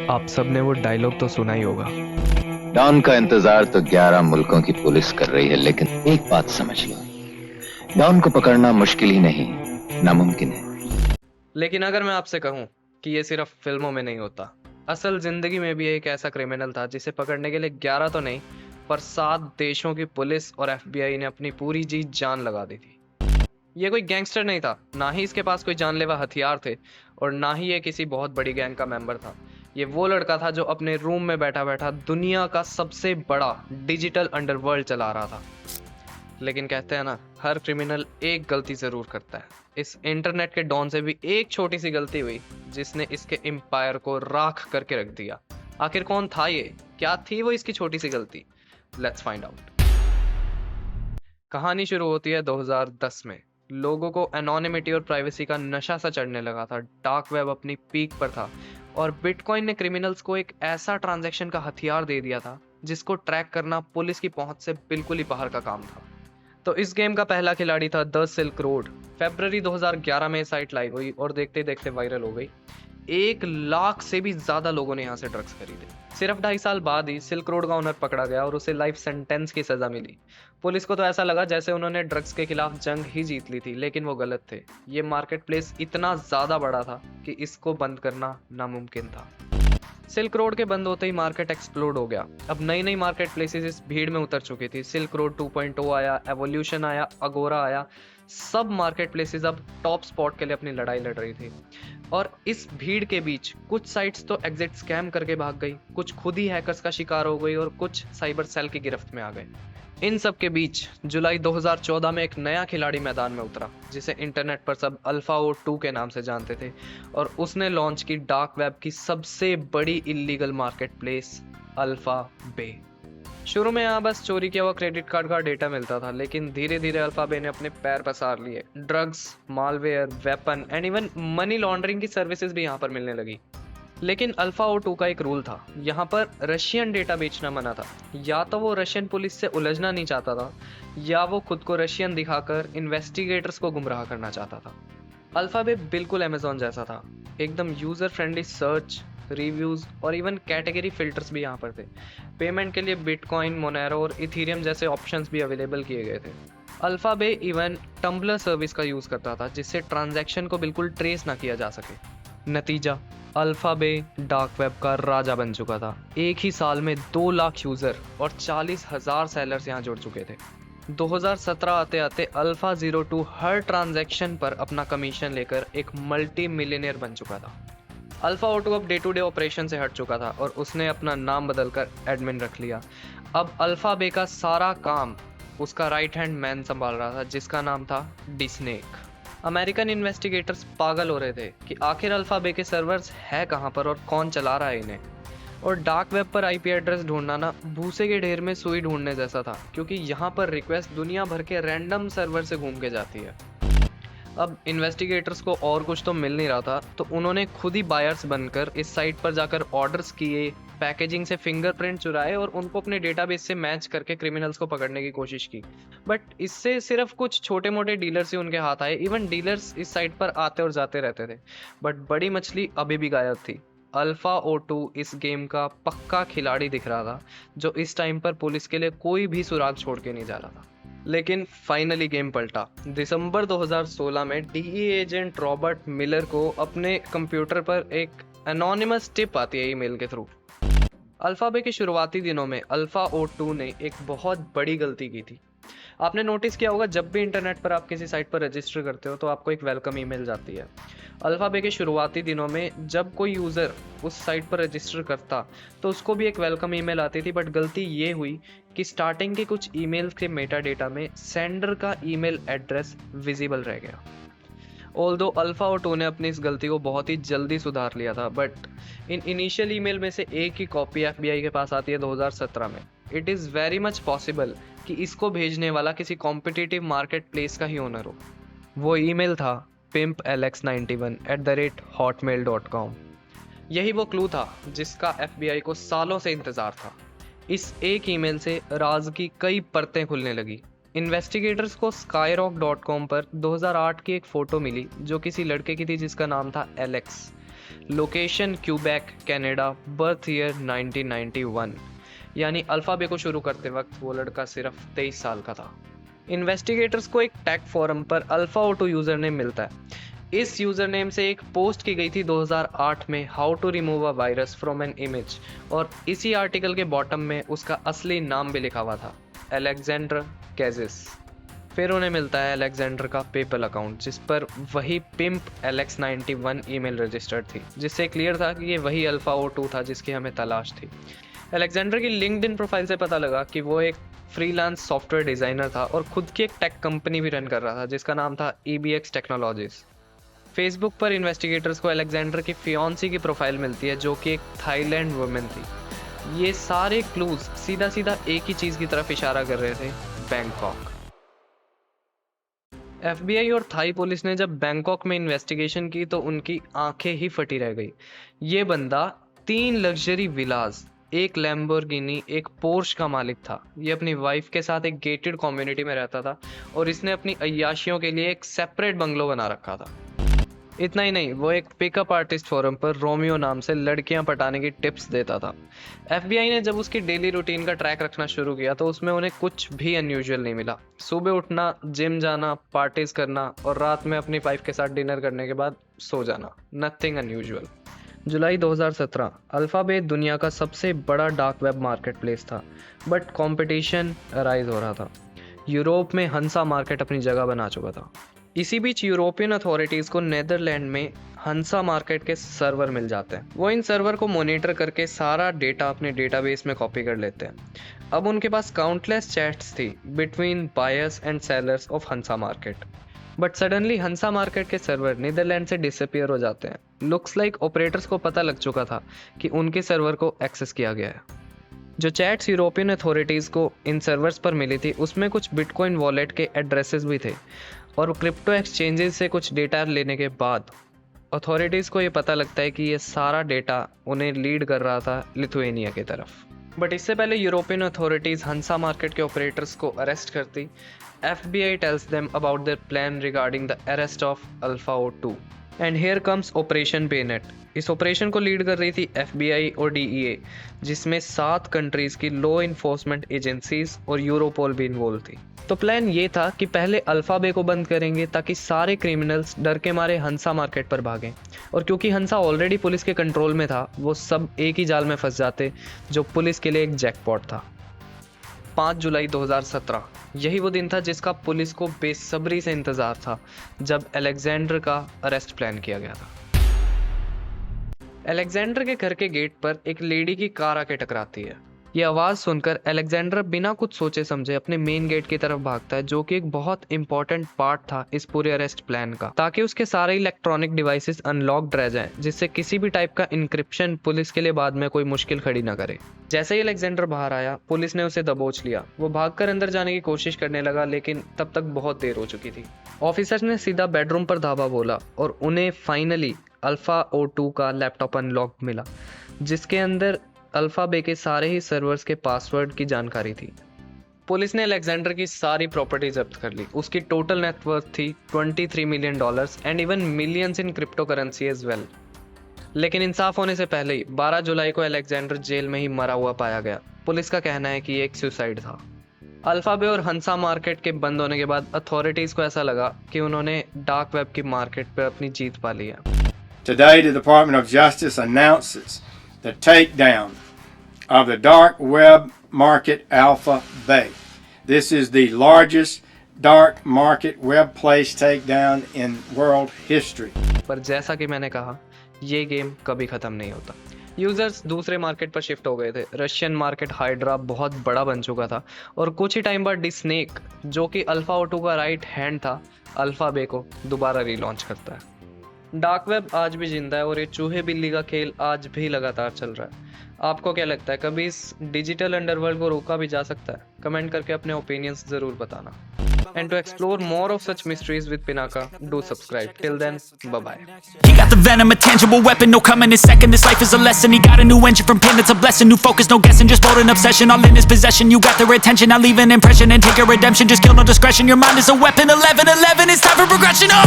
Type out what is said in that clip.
आप सबने वो डायलॉग तो सुना ही होगा। डॉन का इंतजार तो 11 मुल्कों की पुलिस कर रही है, लेकिन एक बात समझ लो, डॉन को पकड़ना मुश्किल ही नहीं, नामुमकिन है। लेकिन अगर मैं आपसे कहूं कि ये सिर्फ फिल्मों में नहीं होता, असल जिंदगी में भी एक ऐसा क्रिमिनल था जिसे पकड़ने के लिए 11 तो नहीं पर 7 देशों की पुलिस और एफबीआई ने अपनी पूरी जी जान लगा दी थी। ये कोई गैंगस्टर नहीं था, ना ही इसके पास कोई जानलेवा हथियार थे और ना ही ये किसी बहुत बड़ी गैंग का मेंबर था। ये वो लड़का था जो अपने रूम में बैठा बैठा दुनिया का सबसे बड़ा डिजिटल अंडरवर्ल्ड चला रहा था। लेकिन कहते हैं ना, हर क्रिमिनल एक गलती जरूर करता है। इस इंटरनेट के डॉन से भी एक छोटी सी गलती हुई जिसने इसके एम्पायर को राख करके रख दिया। आखिर कौन था ये, क्या थी वो इसकी छोटी सी गलती? Let's find out. कहानी शुरू होती है 2010 में। लोगों को एनोनिमिटी और प्राइवेसी का नशा सा चढ़ने लगा था। डार्क वेब अपनी पीक पर था और बिटकॉइन ने क्रिमिनल्स को एक ऐसा ट्रांजैक्शन का हथियार दे दिया था जिसको ट्रैक करना पुलिस की पहुंच से बिल्कुल ही बाहर का काम था। तो इस गेम का पहला खिलाड़ी था द सिल्क रोड। फरवरी 2011 में साइट लाइव हुई और देखते देखते वायरल हो गई। 1 लाख से भी ज्यादा लोगों ने यहाँ से ड्रग्स खरीदे। सिर्फ 2.5 साल बाद ही सिल्क रोड का ओनर पकड़ा गया और उसे लाइफ सेंटेंस की सजा मिली। पुलिस को तो ऐसा लगा जैसे उन्होंने ड्रग्स के खिलाफ जंग ही जीत ली थी, लेकिन वो गलत थे। ये मार्केट प्लेस इतना ज्यादा बड़ा था कि इसको बंद करना नामुमकिन था। सिल्क रोड के बंद होते ही मार्केट एक्सप्लोड हो गया। अब नई नई मार्केट प्लेसेस इस भीड़ में उतर चुकी थी। सिल्क रोड 2.0 आया, एवोल्यूशन आया, अगोरा आया। सब मार्केट प्लेसेस अब टॉप स्पॉट के लिए अपनी लड़ाई लड़ रही थी। और इस भीड़ के बीच कुछ साइट्स तो एग्जिट स्कैम करके भाग गई, कुछ खुद ही हैकर्स का शिकार हो गई और कुछ साइबर सेल की गिरफ्त में आ गए। इन सब के बीच जुलाई 2014 में एक नया खिलाड़ी मैदान में उतरा जिसे इंटरनेट पर सब अल्फा ओ 2 के नाम से जानते थे, और उसने लॉन्च की डार्क वेब की सबसे बड़ी इलीगल मार्केट प्लेस, अल्फा बे। शुरू में यहाँ बस चोरी किया हुआ क्रेडिट कार्ड का डेटा मिलता था, लेकिन धीरे धीरे अल्फा बे ने अपने पैर पसार लिए। Drugs, malware, weapon and even money laundering की सर्विसेज भी यहाँ पर मिलने लगी। लेकिन अल्फा ओ 2 का एक रूल था, यहाँ पर रशियन डेटा बेचना मना था। या तो वो रशियन पुलिस से उलझना नहीं चाहता था, या वो खुद को रशियन दिखाकर इन्वेस्टिगेटर्स को गुमराह करना चाहता था। अल्फा बे बिल्कुल अमेजोन जैसा था, एकदम यूजर फ्रेंडली सर्च, रिव्यूज और इवन कैटेगरी फिल्टर्स भी यहाँ पर थे। पेमेंट के लिए बिटकॉइन, मोनेरो और इथीरियम जैसे ऑप्शंस भी अवेलेबल किए गए थे। अल्फा बे इवन टम्बलर सर्विस का यूज करता था जिससे ट्रांजैक्शन को बिल्कुल ट्रेस ना किया जा सके। नतीजा, अल्फा बे डार्क वेब का राजा बन चुका था। एक ही साल में 2 लाख यूजर और 40,000 सेलर्स यहाँ जुड़ चुके थे। 2017 आते आते अल्फा 02 हर ट्रांजैक्शन पर अपना कमीशन लेकर एक मल्टी मिलियनियर बन चुका था। अल्फा ओ 2 अब डे टू डे ऑपरेशन से हट चुका था और उसने अपना नाम बदलकर एडमिन रख लिया। अब अल्फा बे का सारा काम उसका राइट हैंड मैन संभाल रहा था जिसका नाम था डिस्नेक। अमेरिकन इन्वेस्टिगेटर्स पागल हो रहे थे कि आखिर अल्फा बे के सर्वर्स है कहाँ पर और कौन चला रहा है इन्हें। और डार्क वेब पर आईपी एड्रेस ढूंढना ना भूसे के ढेर में सुई ढूंढने जैसा था, क्योंकि यहाँ पर रिक्वेस्ट दुनिया भर के रैंडम सर्वर से घूम के जाती है। अब इन्वेस्टिगेटर्स को और कुछ तो मिल नहीं रहा था, तो उन्होंने खुद ही बायर्स बनकर इस साइट पर जाकर ऑर्डर्स किए, पैकेजिंग से फिंगरप्रिंट चुराए और उनको अपने डेटाबेस से मैच करके क्रिमिनल्स को पकड़ने की कोशिश की। बट इससे सिर्फ कुछ छोटे मोटे डीलर्स ही उनके हाथ आए। इवन डीलर्स इस साइट पर आते और जाते रहते थे, बट बड़ी मछली अभी भी गायब थी। अल्फा ओ 2 इस गेम का पक्का खिलाड़ी दिख रहा था, जो इस टाइम पर पुलिस के लिए कोई भी सुराग छोड़ के नहीं जा रहा था। लेकिन फाइनली गेम पलटा। दिसंबर 2016 में डीई एजेंट रॉबर्ट मिलर को अपने कंप्यूटर पर एक एनोनिमस टिप आती है ईमेल के थ्रू। अल्फा बे के शुरुआती दिनों में अल्फा ओ 2 ने एक बहुत बड़ी गलती की थी। आपने नोटिस किया होगा, जब भी इंटरनेट पर आप किसी साइट पर रजिस्टर करते हो तो आपको एक वेलकम ईमेल जाती है। अल्फा बे के शुरुआती दिनों में जब कोई यूज़र उस साइट पर रजिस्टर करता तो उसको भी एक वेलकम ईमेल आती थी, बट गलती ये हुई कि स्टार्टिंग के कुछ ईमेल्स के मेटा डेटा में सेंडर का ईमेल एड्रेस विजिबल रह गया। ऑल्दो अल्फा ओ 2 ने अपनी इस गलती को बहुत ही जल्दी सुधार लिया था, बट इन इनिशियल ईमेल में से एक ही कॉपी एफबीआई के पास आती है 2017 में। It is very much possible कि इसको भेजने वाला किसी कॉम्पिटिटिव मार्केट प्लेस का ही ओनर हो। वो ईमेल था pimpalex91@hotmail.com। यही वो क्लू था जिसका एफबीआई को सालों से इंतजार था। इस एक ईमेल से राज की कई परतें खुलने लगी। इन्वेस्टिगेटर्स को skyrock.com पर 2008 की एक फ़ोटो मिली जो किसी लड़के की थी जिसका नाम था Alex. Location Quebec Canada, birth year 1991। यानी अल्फाबे को शुरू करते वक्त वो लड़का सिर्फ 23 साल का था। इन्वेस्टिगेटर्स को एक टैग फोरम पर अल्फा-O2 यूजर नेम मिलता है। इस यूजर नेम से एक पोस्ट की गई थी 2008 में, how to remove a virus from an image, और इसी आर्टिकल के बॉटम में उसका असली नाम भी लिखा हुआ था, अलेक्जेंडर कैजिस। फिर उन्हें मिलता है अलेक्जेंडर का पेपल अकाउंट जिस पर वही पिम्प Alex91 ईमेल रजिस्टर्ड थी, जिससे क्लियर था कि ये वही अल्फा-O2 था जिसकी हमें तलाश थी। अलेक्जेंडर की लिंक्डइन प्रोफाइल से पता लगा कि वो एक फ्रीलांस सॉफ्टवेयर डिज़ाइनर था और खुद की एक टेक कंपनी भी रन कर रहा था जिसका नाम था EBX टेक्नोलॉजीज। फेसबुक पर इन्वेस्टिगेटर्स को अलेक्जेंडर की फियांसी की प्रोफाइल मिलती है जो कि एक थाईलैंड वुमेन थी। ये सारे क्लूज सीधा सीधा एक ही चीज़ की तरफ इशारा कर रहे थे, बैंकॉक। FBI और थाई पुलिस ने जब बैंकॉक में इन्वेस्टिगेशन की तो उनकी आंखें ही फटी रह गई। ये बंदा 3 लग्जरी विलास, एक लैम्बोर्गिनी, एक पोर्श का मालिक था। ये अपनी वाइफ के साथ एक गेटेड कम्युनिटी में रहता था और इसने अपनी अय्याशियों के लिए एक सेपरेट बंगलो बना रखा था। इतना ही नहीं, वो एक पिकअप आर्टिस्ट फोरम पर रोमियो नाम से लड़कियां पटाने की टिप्स देता था। FBI ने जब उसकी डेली रूटीन का ट्रैक रखना शुरू किया तो उसमें उन्हें कुछ भी अनयूजुअल नहीं मिला। सुबह उठना, जिम जाना, पार्टीज करना और रात में अपनी वाइफ के साथ डिनर करने के बाद सो जाना, नथिंग अनयूजुअल। जुलाई 2017, अल्फाबे दुनिया का सबसे बड़ा डार्क वेब मार्केट प्लेस था, बट कंपटीशन अराइज हो रहा था। यूरोप में हंसा मार्केट अपनी जगह बना चुका था। इसी बीच यूरोपियन अथॉरिटीज़ को नेदरलैंड में हंसा मार्केट के सर्वर मिल जाते हैं। वो इन सर्वर को मॉनिटर करके सारा डेटा अपने डेटाबेस में कॉपी कर लेते हैं। अब उनके पास काउंटलेस चैट्स थी between buyers and sellers of Hansa market. But suddenly Hansa market के सर्वर नीदरलैंड से डिसअपियर हो जाते हैं। लुक्स लाइक ऑपरेटर्स को पता लग चुका था कि उनके सर्वर को एक्सेस किया गया है। जो चैट्स यूरोपियन अथॉरिटीज़ को इन सर्वर्स पर मिली थी उसमें कुछ बिटकॉइन वॉलेट के एड्रेसेस भी थे, और क्रिप्टो एक्सचेंजेस से कुछ डेटा लेने के बाद अथॉरिटीज़ को ये पता लगता है कि ये सारा डेटा उन्हें लीड कर रहा था लिथुएनिया की तरफ। बट इससे पहले यूरोपियन अथॉरिटीज़ हंसा मार्केट के ऑपरेटर्स को अरेस्ट करती। FBI tells them about their plan regarding the arrest of Alpha-O2. And here comes Operation Bayonet. इस ऑपरेशन को लीड कर रही थी FBI और DEA, जिसमें 7 कंट्रीज़ की लॉ इन्फोर्समेंट एजेंसीज और यूरोपोल भी इन्वॉल्व थी। तो प्लान ये था कि पहले अल्फाबे को बंद करेंगे ताकि सारे क्रिमिनल्स डर के मारे हंसा मार्केट पर भागें, और क्योंकि हंसा ऑलरेडी पुलिस के कंट्रोल में था वो सब एक ही जाल में फंस जाते जो पुलिस के लिए एक जैकपॉट था। 5 जुलाई 2017, यही वो दिन था जिसका पुलिस को बेसब्री से इंतजार था जब अलेक्जेंडर का अरेस्ट प्लान किया गया था। अलेक्जेंडर के घर के गेट पर एक लेडी की कार आके टकराती है। ये आवाज़ सुनकर अलेक्जेंडर बिना कुछ सोचे समझे अपने मेन गेट की तरफ भागता है, जो कि एक बहुत इंपॉर्टेंट पार्ट था इस पूरे अरेस्ट प्लान का, ताकि उसके सारे इलेक्ट्रॉनिक डिवाइसेस अनलॉक्ड रह जाएं, जिससे किसी भी टाइप का इंक्रिप्शन पुलिस के लिए बाद में कोई मुश्किल खड़ी ना करे। जैसे ही अलेक्जेंडर बाहर आया, पुलिस ने उसे दबोच लिया। वो भागकर अंदर जाने की कोशिश करने लगा, लेकिन तब तक बहुत देर हो चुकी थी। ऑफिसर्स ने सीधा बेडरूम पर धावा बोला और उन्हें फाइनली Alpha-O2 का लैपटॉप अनलॉक मिला, जिसके अंदर अल्फाबे के सारे ही सर्वर्स के पासवर्ड की जानकारी थी। पुलिस ने अलेक्जेंडर की सारी प्रॉपर्टी जब्त कर ली। उसकी टोटल नेटवर्थ थी $23 million and even millions in crypto currency as well. लेकिन इंसाफ होने से पहले ही 12 जुलाई को अलेक्जेंडर जेल में ही मरा हुआ पाया गया। पुलिस का कहना है कि ये एक सुसाइड था। अल्फाबे और हंसा मार्केट के बंद होने के बाद अथॉरिटीज को ऐसा लगा कि उन्होंने डार्क वेब की मार्केट पर अपनी जीत पा ली है। Today, the Department of Justice announces the takedown of the dark web market Alphabay. This is the largest dark market web place takedown in world history. पर जैसा कि मैंने कहा, ये गेम कभी ख़त्म नहीं होता। यूजर्स दूसरे मार्केट पर शिफ्ट हो गए थे। रशियन मार्केट हाइड्रा बहुत बड़ा बन चुका था और कुछ ही टाइम बाद डिस्नेक, जो कि Alpha-O2 का राइट हैंड था, अल्फाबे को दोबारा रीलॉन्च करता है। डार्क वेब आज भी जिंदा है और ये चूहे बिल्ली का खेल आज भी लगातार चल रहा है। आपको क्या लगता है, कभी इस डिजिटल अंडरवर्ल्ड को रोका भी जा सकता है? कमेंट करके अपने ओपिनियंस जरूर बताना। And to explore more of such mysteries with Pinaka, do subscribe. Till then, bye-bye. He got the venom, a tangible weapon, no coming in second. This life is a lesson. He got a new engine from pain, it's a blessing. New focus, no guessing, just bold and obsession. All in his possession, you got their attention. I'll leave an impression and take your redemption. Just kill, no discretion. Your mind is a weapon. 11-11, it's time for progression.